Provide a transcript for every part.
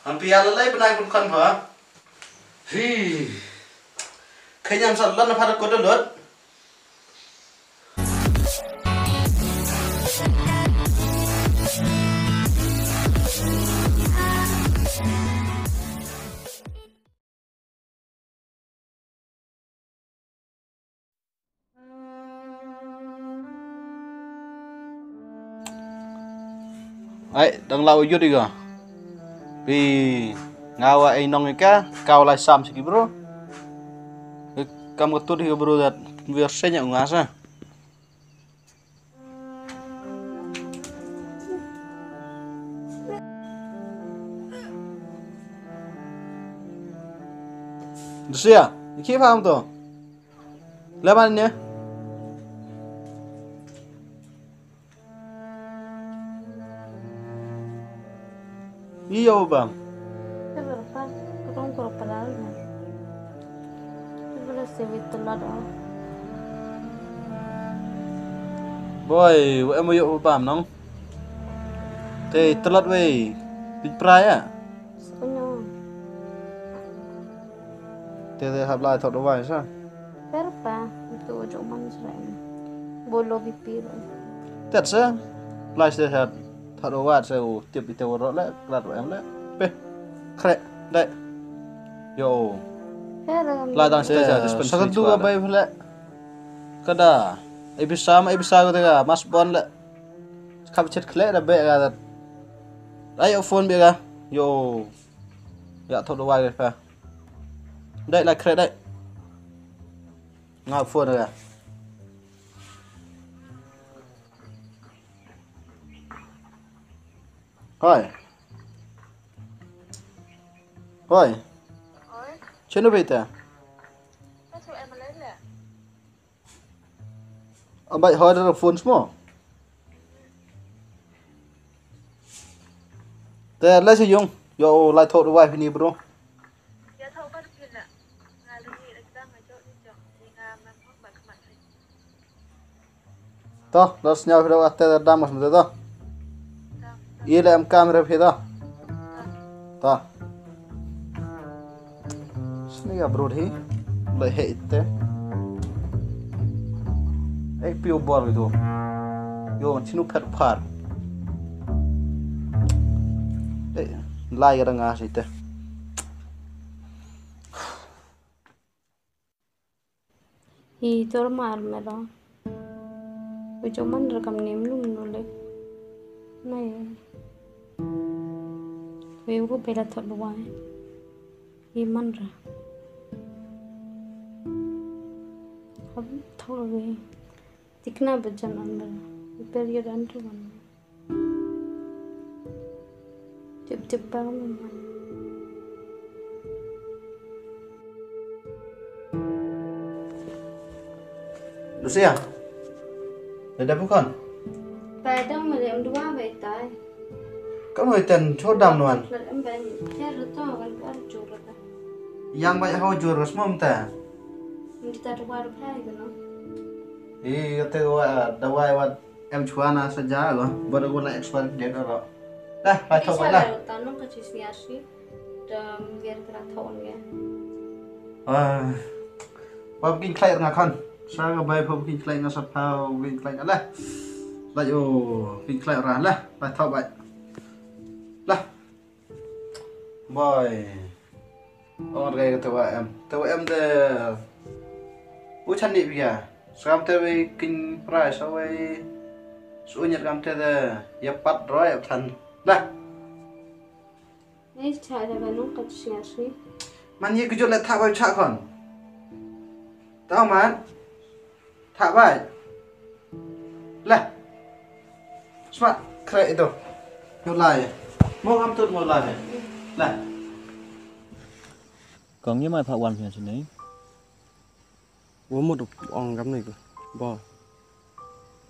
Hampir lalai benai bukan apa? Kayaknya salah nak pada kode lot. Ai, đang lau yut đi kìa. Vì ngawa ai nong ka, kau lai sam sih bro. Kamu tuh di bro dat biasanya ngasa. Lucia, iki paham tuh? Lemannya? Iya bang. Berapa? Kurang berapa lama? Berapa sih telat ah? Boy, em yuk bang nong. Teh telat wey, ya. Sebenarnya. Teh hablai thot doai sa. Berapa? Itu cuma selain bolo bipir. Tết sa. Lai se hat thot doai sa tiap itu ro la lat em la. Pe. Kre, dai. Yo. Lai dang se sakat du abai phla. Kada. Ibisa ko tega mas bon la. Khap chet khle da be ga. Ai phone be ga. Yo. Ya thot doai fa. Đây là kre đây. Ngao phone rồi à. Rồi. Rồi. Trên nó về ta. Ông bạn hỏi là phone small. Thế lấy sử dụng. Yo lại thốt wifi này bro. Toh, terus nyawa video até damas mas toh. Ile am kamera pheda. Toh. Sini ya bro hi. Lại hệ thế. Ek piu bor gitu. Yo chinu pet par. Lai ra nga sih teh. Itu mal merah. Cuman rekam nem nulis. Này. Vì có bị là thật loài. Iman ra. अब थोड़ा भी दिखना बचन अंदर period अंदर बन जब बाग में मन Lucia. Ada bukan? Tại đâu mà em đua vậy tại? Kamu iten chodam nuan. Em bên nhà rất to gần cả chùa rồi. Yang banyak hau juros mom ta. Kita đua được hai cái nó. Kata dawai wat em chuana saja lo. Baru guna expand dia dulu. Dah, baca Bisa lah. tanam kecil siasi dan biar kena tahun ya. Pop king klay ngakan. Saya bay pop king klay ngasap pau king klay lah. Lah yo king klay ran lah. Lah thau vậy. Lah. Boy. Ôn cái tụi em de u chân đi bây giờ. Sao em về kinh price sao về số nhật em de ya pat rồi em thân. Lah. Ini cara bangun kecil siasi. Man ye kujut let thak bai chak kon. Tahu man? Thak bai. Lah. Smart kre itu. Yo lai. Mau am tut mau lai. Lah. Còn với mai phạ quan phía trên đấy. Ủa một ông gắm này cơ. Bỏ.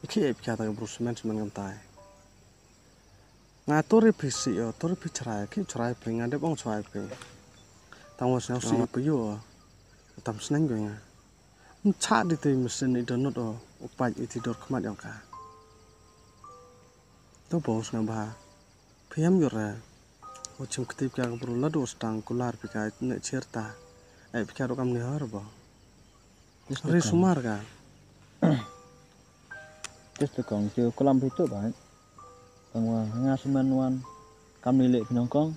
Khi em kaya taga brusemen semen gam tai. Nga tori pisi yo, tori picharai, ki charai pe nga de bong chai pe. Tang was now see pe yo. Tam sneng go nga. Cha di te mesin ni donot o upai iti dor khamat yang ka. To bos nga ba. Phiam yo ra. Macam ketip kaya bro lado stang kular pika ne cerita. Pika rokam ni harba. Hari sumar kan. Just kong tu kolam itu baik. Tangwa ngasuman wan kami lek pinongkong.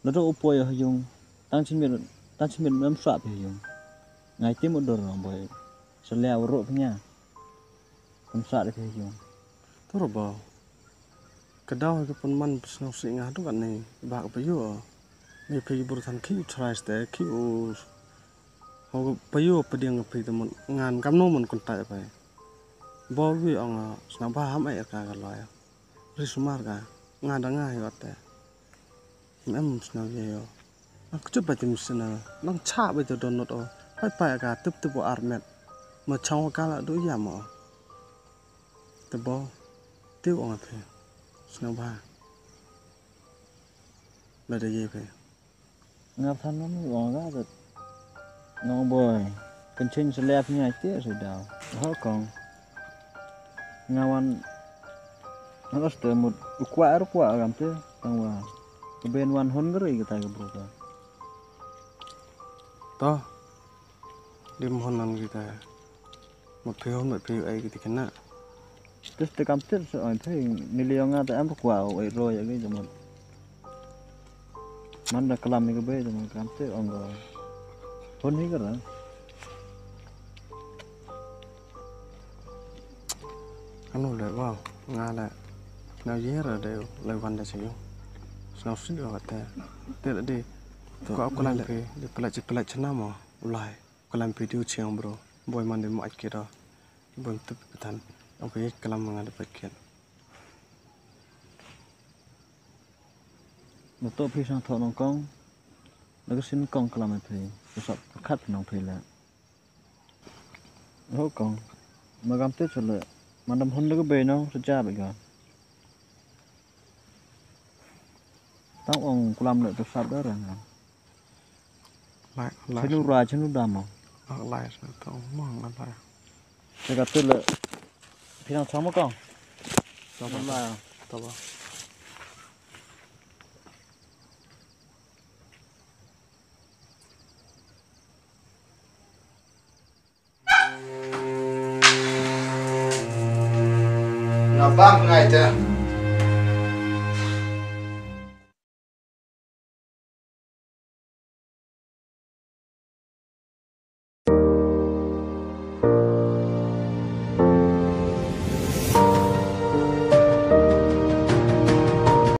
Lalu upo ya yung tangcin mir nam suap yung. Ngai tim udur boy. Selia uruk punya. Kamsa dek yung. Toro ba. Kedau ke pun man senang singah tu kan ni. Bak payu. Ni pergi berutan ki try ste ki u. Ho payu pediang pergi teman ngan kam no mon kontak apa. Bol wi ang senang paham ai ka kalau ya. Ri sumar ka. Ngada ngai got. Em senang ye yo. Aku coba tim senang. Nang cha be tu donot o. Pai pai ka tip tip armet. Ma chang ka la do ya mo. Tebo. Tiu ang apa. Senang bah. Lada ye pe. Ngap than nó mới còn ra được ngon bồi cần chinh sẽ lẹp như này tiếc rồi đào hết còn ngawan nó có từ một quả làm thế tăng vào cái bên one hôn cái gì cái bro ka To. Di mohonan kita. Một phiếu ấy thì kena. terus te kam ter so ai thấy nilai nga ta am quả ở rồi cái gì một mana kelam ni ke dengan kantor orang pun ni ke lah. Anu le wow, ngala. Nào dễ rồi đều lời văn để sử dụng. Nào xin được thế. Thế là đi. Có làm gì? Đi pelaj chana mà. Ulai. Có làm video chiang bro. Boy man đi mọi kia đó. Boy tập betan. Ông phải kelam mengada paket. Một tổ phi sang thọ nông công,แล้วก็xin công làmอะไรพี่จะสอบคัดน้องพี่แล้วแล้วcông mà làm tiếp cho lợi mà đâm hônแล้วก็เบยน้องจะจ้าไปก่อนต้ององค์làm lợiตัวสับได้หรือไง Lại ฉันรู้รายฉันรู้ดำมั้ง lại rồi tao mong lại. จะกัดตัวlợiพี่น้องช้องมั้งก่อน Tao ทำลาย tao bảo. Ngapang ngay te